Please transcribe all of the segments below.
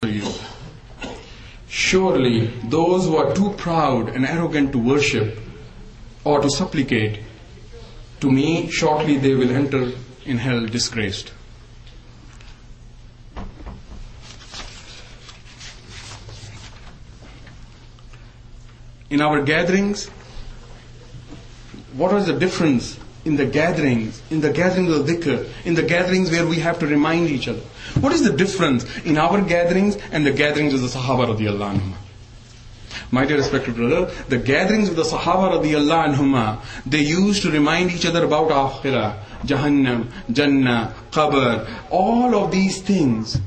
you. Surely those who are too proud and arrogant to worship or to supplicate to me, shortly they will enter in hell disgraced. In our gatherings, what is the difference in the gatherings of dhikr, in the gatherings where we have to remind each other? What is the difference in our gatherings and the gatherings of the Sahaba radiallahu anhum? My dear respected brother, the gatherings of the Sahaba radiallahu anhum, they used to remind each other about Akhirah, Jahannam, Jannah, Qabr, all of these things,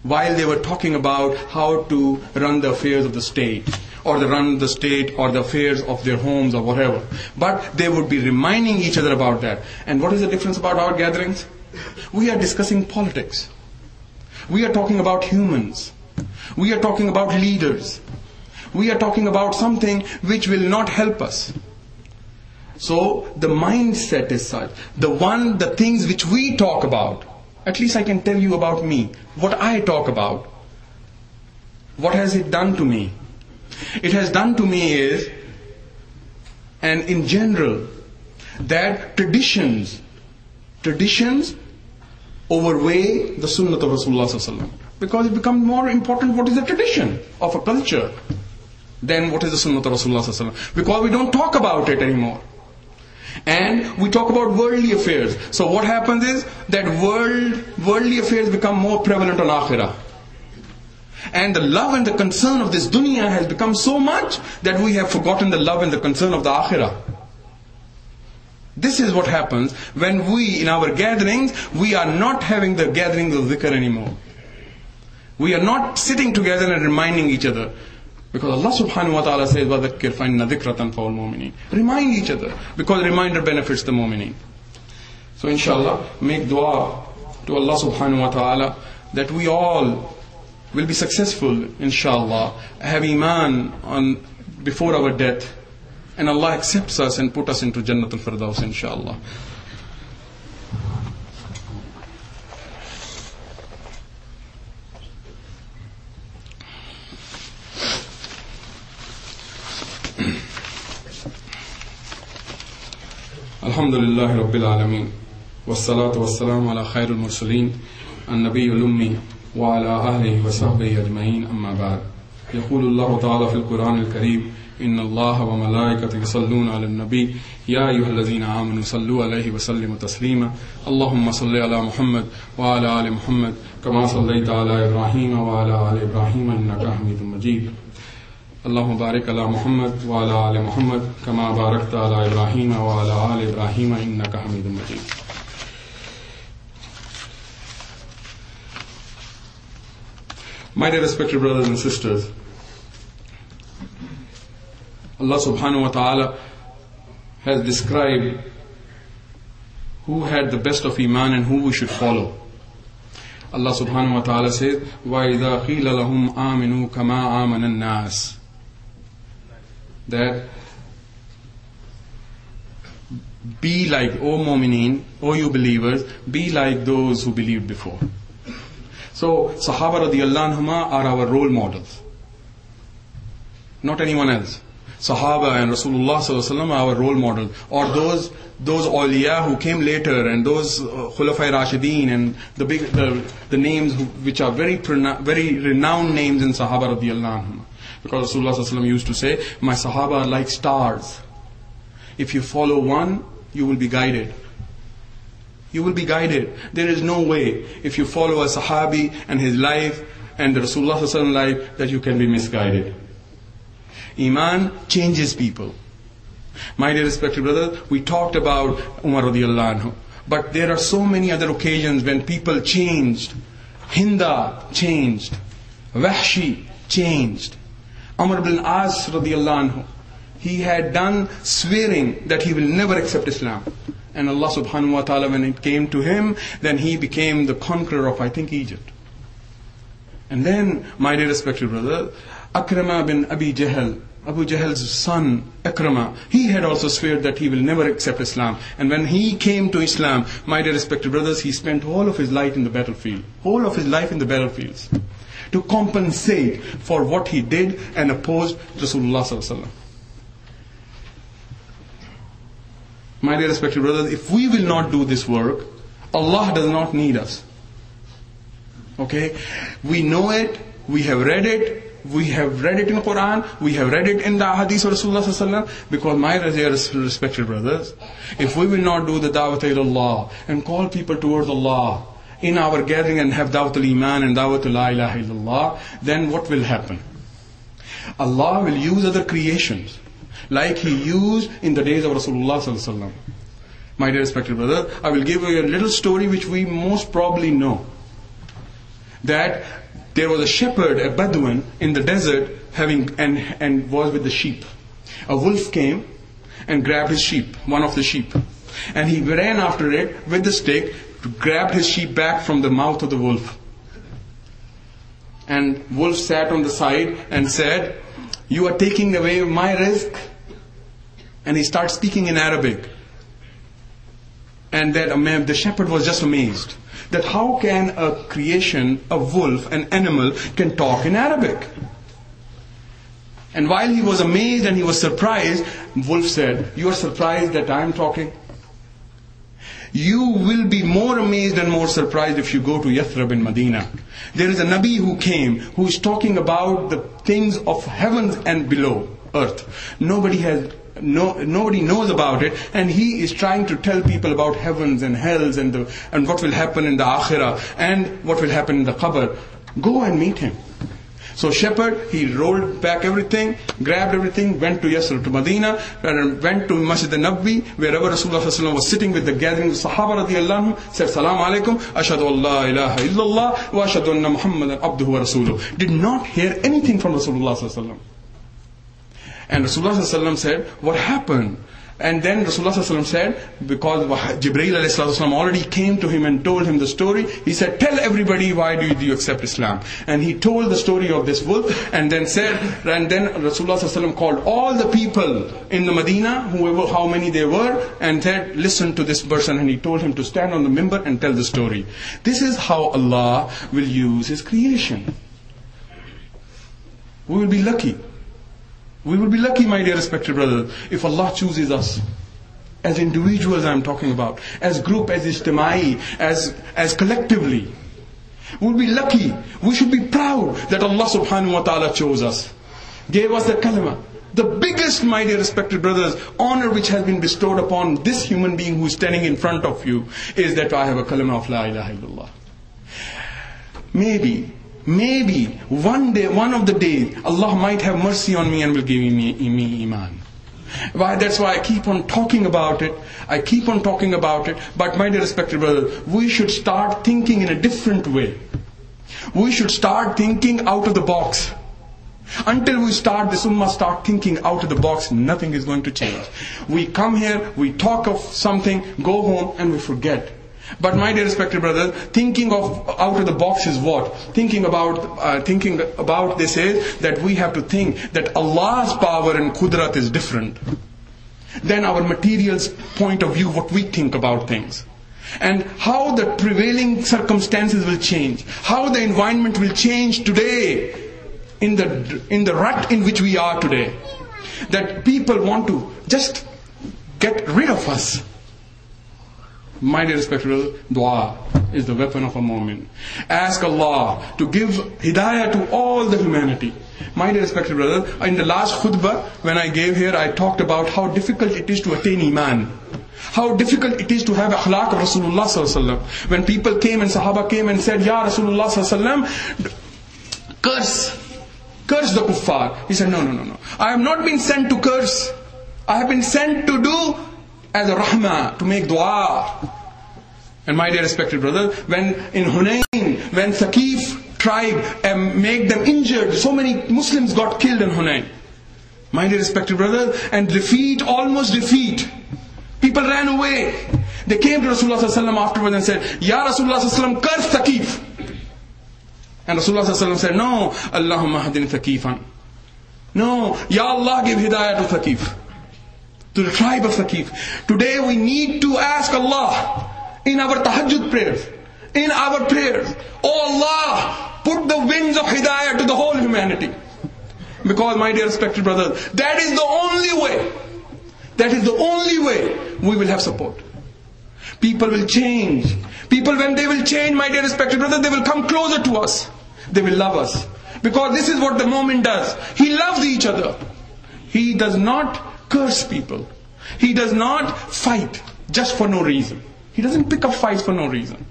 while they were talking about how to run the affairs of the state, or run the state or the affairs of their homes or whatever. But they would be reminding each other about that. And what is the difference about our gatherings? We are discussing politics. We are talking about humans. We are talking about leaders. We are talking about something which will not help us. So the mindset is such. The things which we talk about, at least I can tell you about me, what I talk about. What has it done to me? It has done to me is, and in general, that traditions overweigh the sunnah of Rasulullah sallallahu alaihi wasallam, because it becomes more important what is the tradition of a culture than what is the sunnah of Rasulullah sallallahu alaihi wasallam, because we don't talk about it anymore. And we talk about worldly affairs. So what happens is that worldly affairs become more prevalent on Akhirah. And the love and the concern of this dunya has become so much that we have forgotten the love and the concern of the Akhirah. This is what happens when we, in our gatherings, we are not having the gatherings of dhikr anymore. We are not sitting together and reminding each other. Because Allah subhanahu wa ta'ala says, وَذَكِّرْ فَإِنَّ ذِكْرَ تَنْفَعُ الْمُؤْمِنِينَ. Remind each other, because reminder benefits the mu'mineen. So inshallah, make dua to Allah subhanahu wa ta'ala that we all will be successful, inshallah, have iman before our death, and Allah accepts us and put us into Jannatul Firdaus, inshallah. Alhamdulillahi Rabbil Alameen, wassalatu wassalamu ala khairul mursaleen, an-nabiyyul ummi وعلى آله وصحبه أجمعين أما بعد. يقول الله تعالى في القرآن الكريم إن الله وملائكته يصلون على النبي يا أيها الذين آمنوا صلوا عليه وسلموا تسليما اللهم صل على محمد وعلى آل محمد كما صليت على إبراهيم وعلى آل إبراهيم إنك حميد مجيد اللهم بارك على محمد وعلى آل محمد كما باركت على إبراهيم وعلى آل إبراهيم إنك حميد مجيد. My dear respected brothers and sisters, Allah subhanahu wa ta'ala has described who had the best of iman and who we should follow. Allah subhanahu wa ta'ala says, وَإِذَا قِيلَ لَهُمْ آمِنُوا كَمَا آمَنَ النَّاسِ, that be like, O mu'mineen, O you believers, be like those who believed before. So, Sahaba radiallahu anhum are our role models, not anyone else. Sahaba and Rasulullah sallallahu alaihi wasallam are our role models, or those awliya who came later, and those Khulafai Rashideen, and the names which are very renowned names in Sahaba radiallahu anhum. Because Rasulullah sallallahu alaihi wasallam used to say, my Sahaba are like stars. If you follow one, you will be guided. You will be guided. There is no way, if you follow a Sahabi and his life and the Rasulullah sallallahu alaihi wasallam life, that you can be misguided. Iman changes people. My dear respected brothers, we talked about Umar radiallahu anhu, but there are so many other occasions when people changed. Hinda changed. Wahshi changed. Amr ibn As radiallahu anhu, he had done swearing that he will never accept Islam. And Allah subhanahu wa ta'ala, when it came to him, then he became the conqueror of, I think, Egypt. And then, my dear respected brother, Akrama bin Abi Jahl, Abu Jahl's son, Akrama, he had also sweared that he will never accept Islam. And when he came to Islam, my dear respected brothers, he spent all of his life in the battlefield. Whole of his life in the battlefields. to compensate for what he did and opposed Rasulullah sallallahu alaihi wasallam. My dear respected brothers, if we will not do this work, Allah does not need us. Okay? We know it, we have read it in Quran, we have read it in the Hadith of Rasulullah sallallahu alaihi wasallam, because my dear respected brothers, if we will not do the da'wat ilallah and call people towards Allah in our gathering and have da'wat al-iman and da'wat la ilaha illallah, then what will happen? Allah will use other creations like He used in the days of Rasulullah sallallahu alaihi wasallam. My dear respected brother, I will give you a little story which we most probably know. That there was a shepherd, a Bedouin in the desert, and was with the sheep. A wolf came and grabbed his sheep, one of the sheep, and he ran after it with the stick to grab his sheep back from the mouth of the wolf. And wolf sat on the side and said, "You are taking away my rizq." And he starts speaking in Arabic. And the shepherd was just amazed that how can a creation, a wolf, an animal, can talk in Arabic? And while he was amazed and he was surprised, wolf said, "You are surprised that I am talking? You will be more amazed and more surprised if you go to Yathrib in Medina. There is a Nabi who came, who is talking about the things of heavens and below earth. Nobody knows about it, and he is trying to tell people about heavens and hells and what will happen in the akhirah and what will happen in the qabr. Go and meet him." So shepherd, he rolled back everything, grabbed everything, went to Yasrib, to Medina, and went to Masjid al-Nabawi, wherever Rasulullah sallallahu alaihi wasallam was sitting with the gathering of Sahaba radiyallahu anhum, said, "Salaam alaikum, ashhadu an la ilaha illallah, wa ashhadu anna Muhammadan abduhu wa rasuluh." Did not hear anything from Rasulullah sallallahu alaihi wasallam. And Rasulullah sallallahu alaihi wasallam said, "What happened?" And then Rasulullah sallallahu alaihi wasallam said, because Jibreel alayhi salatu wasallam already came to him and told him the story, he said, "Tell everybody, why do you accept Islam?" And he told the story of this wolf, and then Rasulullah sallallahu alaihi wasallam called all the people in the Medina, whoever, how many they were, and said, "Listen to this person," and he told him to stand on the minbar and tell the story. This is how Allah will use His creation. We will be lucky. We will be lucky, my dear respected brothers, if Allah chooses us. As individuals I am talking about. As group, as اجتماعي, as collectively. We will be lucky. We should be proud that Allah subhanahu wa ta'ala chose us. Gave us the kalima. The biggest, my dear respected brothers, honor which has been bestowed upon this human being who is standing in front of you is that I have a kalima of la ilaha illallah. Maybe one day, one of the days, Allah might have mercy on me and will give me iman. That's why I keep on talking about it. But my dear respected brothers, we should start thinking in a different way. We should start thinking out of the box. Until this ummah start thinking out of the box, nothing is going to change. We come here, we talk of something, go home, and we forget. But my dear respected brothers, thinking of out of the box is what? Thinking about this is that we have to think that Allah's power and qudrat is different than our material's point of view, what we think about things. And how the prevailing circumstances will change, how the environment will change today in the rut in which we are today. That people want to just get rid of us. My dear respected brothers, dua is the weapon of a mu'min. Ask Allah to give hidayah to all the humanity. My dear respected brothers, in the last khutba when I gave here, I talked about how difficult it is to attain iman. How difficult it is to have akhlaq of Rasulullah sallallahu alaihi wasallam. When people came and Sahaba came and said, "Ya Rasulullah sallallahu alaihi wasallam, curse the kuffar." He said, No. I have not been sent to curse. I have been sent to do as a rahmah, to make dua. And my dear respected brother, when in Hunayn, when Thaqif tribe made them injured, so many Muslims got killed in Hunayn. My dear respected brother, and almost defeat. People ran away. They came to Rasulullah sallallahu alaihi wasallam afterwards and said, "Ya Rasulullah sallallahu alaihi wasallam, curse Thaqif." And Rasulullah sallallahu alaihi wasallam said, "No, Allahumma hadin Thaqifan. No, Ya Allah, give hidayah to Thaqif, to the tribe of Thaqif." Today we need to ask Allah in our tahajjud prayers, "Oh Allah, put the winds of hidayah to the whole humanity. Because, my dear respected brothers, that is the only way. That is the only way we will have support. People will change. People, when they will change, my dear respected brothers, they will come closer to us. They will love us. Because this is what the moment does. He loves each other. He does not curse people. He does not fight just for no reason. He doesn't pick up fights for no reason.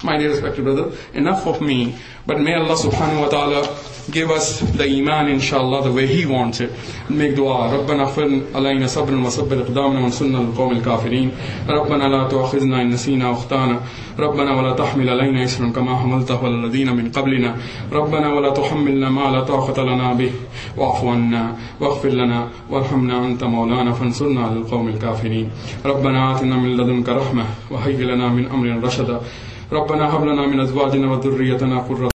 My dear respected brother, enough of me. But may Allah subhanahu wa ta'ala give us the iman, inshallah, the way He wants it. Make dua. رَبَّنَا اغْفِرْ عَلَيْنَا صَبْرًا وَثَبِّتْ أَقْدَامَنَا وَانصُرْنَا عَلَى الْقَوْمِ الْكَافِرِينَ رَبَّنَا لَا تُؤَاخِذْنَا إِن نَّسِينَا أَوْ أَخْطَأْنَا رَبَّنَا وَلَا تَحْمِلْ عَلَيْنَا إِصْرًا كَمَا حَمَلْتَهُ عَلَى الَّذِينَ مِن قَبْلِنَا رَبَّنَا وَلَا تُحَمِّلْنَا مَا لَا طَاقَةَ لَنَا بِهِ وَاعْفُ عَنَّا وَاغْفِرْ لَنَا وَارْحَمْنَا أَنْتَ مَوْلَانَا فَانصُرْنَا عَلَى الْقَوْمِ الْكَافِرِينَ رَبَّنَا آتِنَا مِن لَّدُنكَ رَحْمَةً وَهَيِّئْ لَنَا مِنْ أَمْرِنَا رَشَدًا رَبَّنَا هَبْ لَنَا مِنْ أَزْوَاجِنَا وَذُرِّيَّتِنَا قُرَّةَ